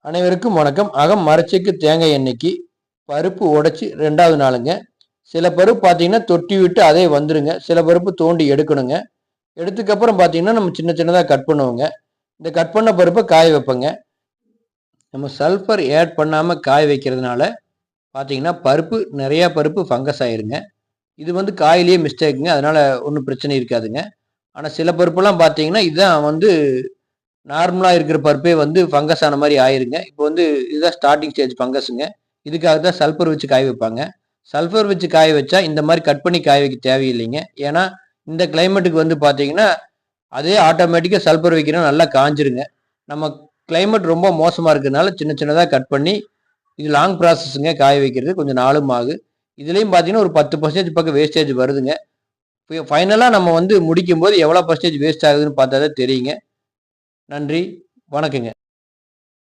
அனைவருக்கும் வணக்கம். அகம் மரச்செக்கு தேங்காய் எண்ணெய்க்கு பருப்பு உடைச்சி 2வது நாளுங்க. சில பருப்பு பார்த்தீங்கன்னா தொட்டி விட்டு அதே வந்துருங்க. சில பருப்பு தோண்டி எடுக்கணுங்க. எடுத்ததுக்கப்புறம் பார்த்தீங்கன்னா நம்ம சின்ன சின்னதாக கட் பண்ணுவோங்க. இந்த கட் பண்ண பருப்பை காய வைப்போங்க. நம்ம சல்ஃபர் ஆட் பண்ணாமல் காய வைக்கிறதுனால பார்த்தீங்கன்னா நிறையா பருப்பு ஃபங்கஸ் ஆயிருங்க. இது வந்து காயிலேயே மிஸ்டேக்குங்க. அதனால ஒன்றும் பிரச்சனை இருக்காதுங்க. ஆனால் சில பருப்புலாம் பார்த்தீங்கன்னா இதுதான் நார்மலா இருக்கிற பருப்பே ஃபங்கஸ் ஆன மாரி ஆயிருங்க. இப்போ இதுதான் ஸ்டார்ட்டிங் ஸ்டேஜ் ஃபங்கஸ்ங்க. இதுக்காக தான் சல்ஃபர் வச்சு காய வைப்பாங்க. சல்ஃபர் வச்சு காய வச்சா இந்த மாரி கட் பண்ணி காய வைக்க தேவையில்லைங்க. ஏன்னா, இந்த கிளைமேட்டுக்கு பார்த்தீங்கன்னா, அதே ஆட்டோமேட்டிக்கா சல்ஃபர் வைக்கிறோம் நல்லா காஞ்சிருங்க. நம்ம கிளைமேட் ரொம்ப மோசமா இருக்கிறதுனால சின்ன சின்னதா கட் பண்ணி இது லாங் ப்ராசஸ்ங்க காய வைக்கிறது. கொஞ்சம் நாளும் ஆகும். இதுலயும் பார்த்தீங்கன்னா, ஒரு 10% பக்கம் வேஸ்டேஜ் வருதுங்க. ஃபைனலா நம்ம முடிக்கும்போது எவ்வளோ பெர்சன்டேஜ் வேஸ்ட் ஆகுதுன்னு பார்த்தா தான் தெரியுங்க. நன்றி. வணக்கங்க.